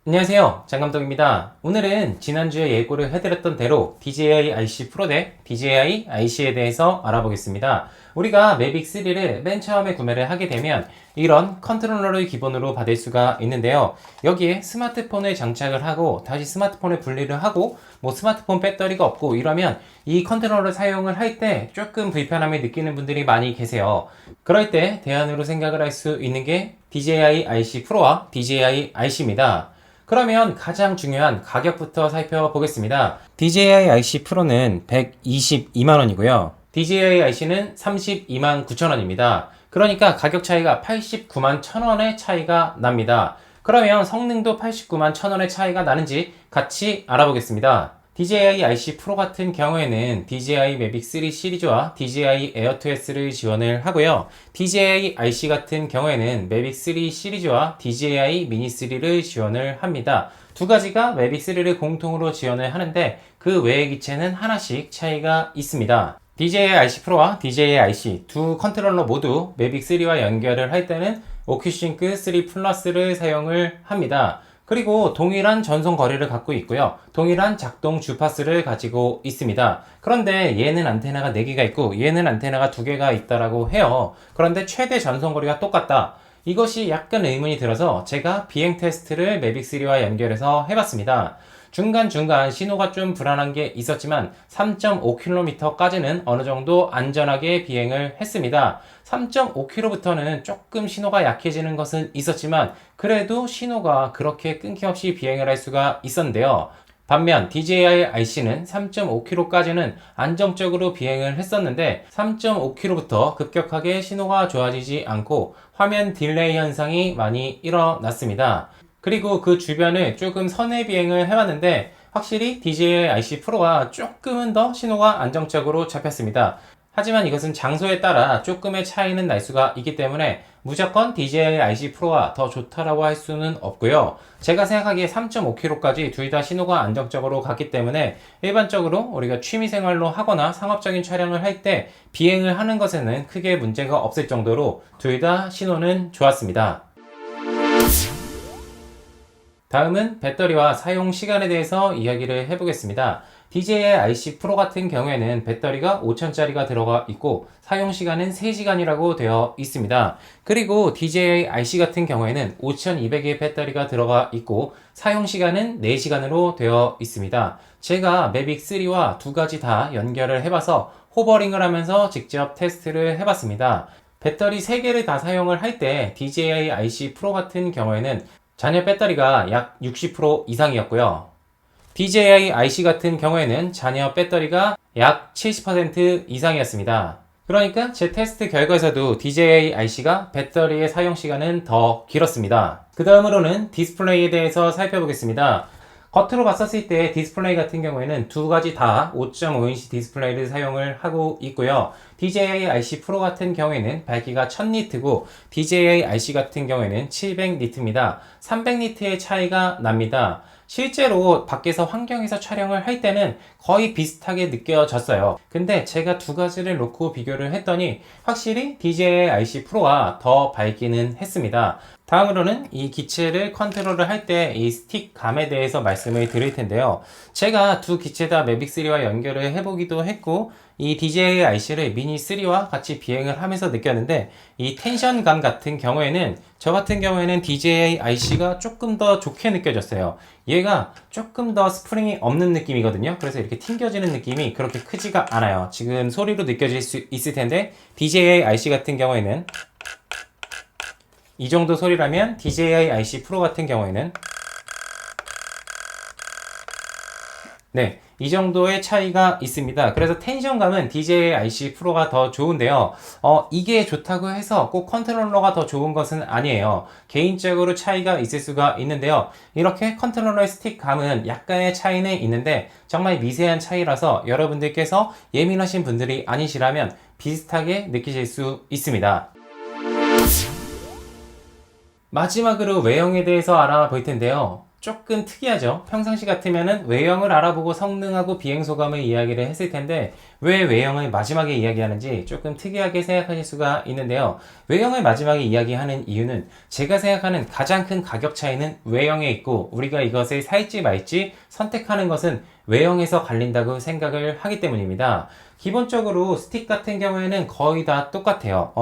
안녕하세요, 장감독입니다. 오늘은 지난주에 예고를 해드렸던 대로 DJI IC 프로 대 DJI IC에 대해서 알아보겠습니다. 우리가 매빅 3를 맨 처음에 구매를 하게 되면 이런 컨트롤러를 기본으로 받을 수가 있는데요. 여기에 스마트폰을 장착을 하고 다시 스마트폰을 분리를 하고 스마트폰 배터리가 없고 이러면 이 컨트롤러 사용을 할 때 조금 불편함을 느끼는 분들이 많이 계세요. 그럴 때 대안으로 생각을 할 수 있는 게 DJI IC 프로와 DJI IC입니다. 그러면 가장 중요한 가격부터 살펴보겠습니다. DJI IC 프로는 122만원이고요. DJI IC는 32만 9천원입니다. 그러니까 가격 차이가 89만 1천원의 차이가 납니다. 그러면 성능도 89만 1천원의 차이가 나는지 같이 알아보겠습니다. DJI IC 프로 같은 경우에는 DJI Mavic 3 시리즈와 DJI Air 2S를 지원을 하고요. DJI IC 같은 경우에는 Mavic 3 시리즈와 DJI Mini 3를 지원을 합니다. 두 가지가 Mavic 3를 공통으로 지원을 하는데 그 외의 기체는 하나씩 차이가 있습니다. DJI IC 프로와 DJI IC 두 컨트롤러 모두 Mavic 3와 연결을 할 때는 OcuSync 3 플러스를 사용을 합니다. 그리고 동일한 전송 거리를 갖고 있고요. 동일한 작동 주파수를 가지고 있습니다. 그런데 얘는 안테나가 4개가 있고 얘는 안테나가 2개가 있다라고 해요. 그런데 최대 전송 거리가 똑같다. 이것이 약간 의문이 들어서 제가 비행 테스트를 매빅 3와 연결해서 해봤습니다. 중간중간 신호가 좀 불안한 게 있었지만 3.5km까지는 어느 정도 안전하게 비행을 했습니다. 3.5km부터는 조금 신호가 약해지는 것은 있었지만 그래도 신호가 그렇게 끊김없이 비행을 할 수가 있었는데요. 반면 DJI IC는 3.5km까지는 안정적으로 비행을 했었는데 3.5km부터 급격하게 신호가 좋아지지 않고 화면 딜레이 현상이 많이 일어났습니다. 그리고 그 주변을 조금 선의 비행을 해봤는데 확실히 DJI IC 프로가 조금은 더 신호가 안정적으로 잡혔습니다. 하지만 이것은 장소에 따라 조금의 차이는 날 수가 있기 때문에 무조건 DJI IC 프로가 더 좋다라고 할 수는 없고요. 제가 생각하기에 3.5km까지 둘 다 신호가 안정적으로 갔기 때문에 일반적으로 우리가 취미생활로 하거나 상업적인 촬영을 할 때 비행을 하는 것에는 크게 문제가 없을 정도로 둘 다 신호는 좋았습니다. 다음은 배터리와 사용 시간에 대해서 이야기를 해보겠습니다. DJI IC 프로 같은 경우에는 배터리가 5000짜리가 들어가 있고 사용 시간은 3시간이라고 되어 있습니다. 그리고 DJI IC 같은 경우에는 5200의 배터리가 들어가 있고 사용 시간은 4시간으로 되어 있습니다. 제가 매빅 3와 두 가지 다 연결을 해봐서 호버링을 하면서 직접 테스트를 해봤습니다. 배터리 3개를 다 사용을 할 때 DJI IC 프로 같은 경우에는 잔여 배터리가 약 60% 이상이었고요. DJI IC 같은 경우에는 잔여 배터리가 약 70% 이상이었습니다. 그러니까 제 테스트 결과에서도 DJI IC가 배터리의 사용 시간은 더 길었습니다. 그 다음으로는 디스플레이에 대해서 살펴보겠습니다. 겉으로 봤었을 때 디스플레이 같은 경우에는 두 가지 다 5.5인치 디스플레이를 사용을 하고 있고요. DJI IC 프로 같은 경우에는 밝기가 1000니트고 DJI IC 같은 경우에는 700니트입니다. 300니트의 차이가 납니다. 실제로 밖에서 환경에서 촬영을 할 때는 거의 비슷하게 느껴졌어요. 근데 제가 두 가지를 놓고 비교를 했더니 확실히 DJI IC 프로가 더 밝기는 했습니다. 다음으로는 이 기체를 컨트롤을 할 때 이 스틱감에 대해서 말씀을 드릴 텐데요. 제가 두 기체 다 매빅 3와 연결을 해보기도 했고 이 DJI IC를 미니 3와 같이 비행을 하면서 느꼈는데 이 텐션감 같은 경우에는 저 같은 경우에는 DJI IC가 조금 더 좋게 느껴졌어요. 얘가 조금 더 스프링이 없는 느낌이거든요. 그래서 이렇게 튕겨지는 느낌이 그렇게 크지가 않아요. 지금 소리로 느껴질 수 있을 텐데 DJI IC 같은 경우에는 이 정도 소리라면 DJI IC 프로 같은 경우에는 네, 이 정도의 차이가 있습니다. 그래서 텐션감은 DJI IC 프로가 더 좋은데요. 이게 좋다고 해서 꼭 컨트롤러가 더 좋은 것은 아니에요. 개인적으로 차이가 있을 수가 있는데요. 이렇게 컨트롤러의 스틱감은 약간의 차이는 있는데 정말 미세한 차이라서 여러분들께서 예민하신 분들이 아니시라면 비슷하게 느끼실 수 있습니다. 마지막으로 외형에 대해서 알아볼 텐데요. 조금 특이하죠. 평상시 같으면은 외형을 알아보고 성능하고 비행소감을 이야기를 했을 텐데 왜 외형을 마지막에 이야기하는지 조금 특이하게 생각하실 수가 있는데요. 외형을 마지막에 이야기하는 이유는 제가 생각하는 가장 큰 가격 차이는 외형에 있고 우리가 이것을 살지 말지 선택하는 것은 외형에서 갈린다고 생각을 하기 때문입니다. 기본적으로 스틱 같은 경우에는 거의 다 똑같아요.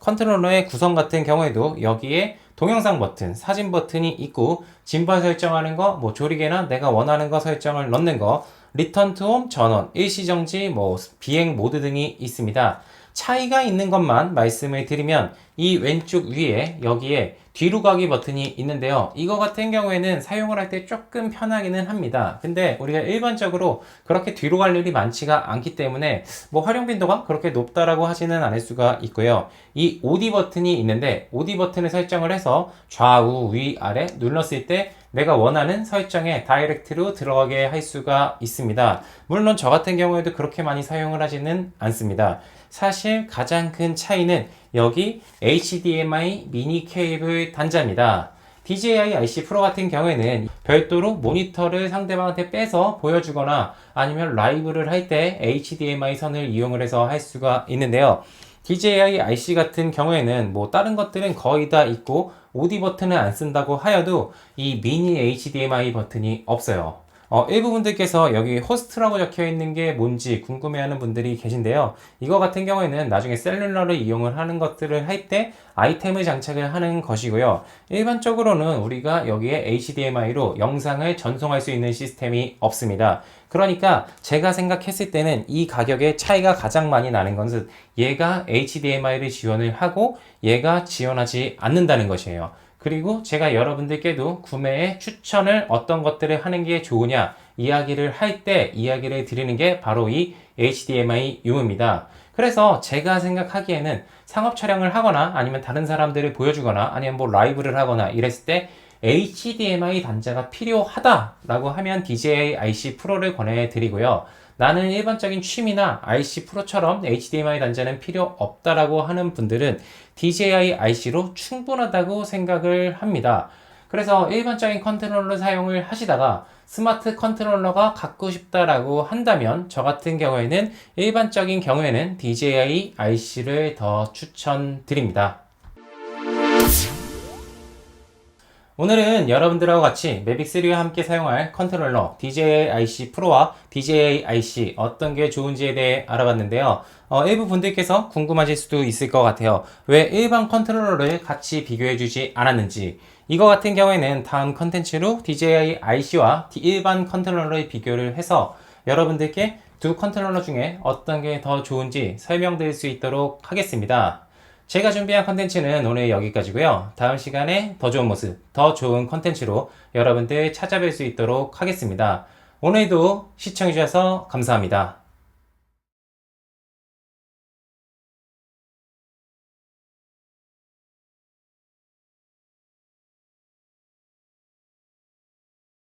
컨트롤러의 구성 같은 경우에도 여기에 동영상 버튼, 사진 버튼이 있고 짐벌 설정하는 거, 뭐 조리개나 내가 원하는 거 설정을 넣는 거, 리턴 투 홈, 전원, 일시정지, 뭐 비행 모드 등이 있습니다. 차이가 있는 것만 말씀을 드리면 이 왼쪽 위에 여기에 뒤로 가기 버튼이 있는데요. 이거 같은 경우에는 사용을 할 때 조금 편하기는 합니다. 근데 우리가 일반적으로 그렇게 뒤로 갈 일이 많지가 않기 때문에 뭐 활용 빈도가 그렇게 높다라고 하지는 않을 수가 있고요. 이 OD 버튼이 있는데 OD 버튼을 설정을 해서 좌우 위 아래 눌렀을 때 내가 원하는 설정에 다이렉트로 들어가게 할 수가 있습니다. 물론 저 같은 경우에도 그렇게 많이 사용을 하지는 않습니다. 사실 가장 큰 차이는 여기 HDMI 미니 케이블 단자입니다. DJI IC 프로 같은 경우에는 별도로 모니터를 상대방한테 빼서 보여주거나 아니면 라이브를 할 때 HDMI 선을 이용을 해서 할 수가 있는데요. DJI IC 같은 경우에는 뭐 다른 것들은 거의 다 있고 OD 버튼을 안 쓴다고 하여도 이 미니 HDMI 버튼이 없어요. 일부 분들께서 여기 호스트라고 적혀 있는 게 뭔지 궁금해하는 분들이 계신데요. 이거 같은 경우에는 나중에 셀룰러를 이용을 하는 것들을 할 때 아이템을 장착을 하는 것이고요. 일반적으로는 우리가 여기에 HDMI로 영상을 전송할 수 있는 시스템이 없습니다. 그러니까 제가 생각했을 때는 이 가격의 차이가 가장 많이 나는 것은 얘가 HDMI를 지원을 하고 얘가 지원하지 않는다는 것이에요. 그리고 제가 여러분들께도 구매에 추천을 어떤 것들을 하는 게 좋으냐 이야기를 할 때 이야기를 드리는 게 바로 이 HDMI 유무입니다. 그래서 제가 생각하기에는 상업 촬영을 하거나 아니면 다른 사람들을 보여주거나 아니면 뭐 라이브를 하거나 이랬을 때 HDMI 단자가 필요하다라고 하면 DJI IC 프로를 권해드리고요. 나는 일반적인 취미나 IC 프로처럼 HDMI 단자는 필요 없다라고 하는 분들은 DJI IC로 충분하다고 생각을 합니다. 그래서 일반적인 컨트롤러 사용을 하시다가 스마트 컨트롤러가 갖고 싶다라고 한다면 저 같은 경우에는 일반적인 경우에는 DJI IC를 더 추천드립니다. 오늘은 여러분들하고 같이 매빅3와 함께 사용할 컨트롤러 DJI IC 프로와 DJI IC 어떤 게 좋은지에 대해 알아봤는데요. 일부 분들께서 궁금하실 수도 있을 것 같아요. 왜 일반 컨트롤러를 같이 비교해주지 않았는지. 이거 같은 경우에는 다음 컨텐츠로 DJI IC와 일반 컨트롤러의 비교를 해서 여러분들께 두 컨트롤러 중에 어떤 게 더 좋은지 설명드릴 수 있도록 하겠습니다. 제가 준비한 컨텐츠는 오늘 여기까지고요. 다음 시간에 더 좋은 모습, 더 좋은 컨텐츠로 여러분들 찾아뵐 수 있도록 하겠습니다. 오늘도 시청해주셔서 감사합니다.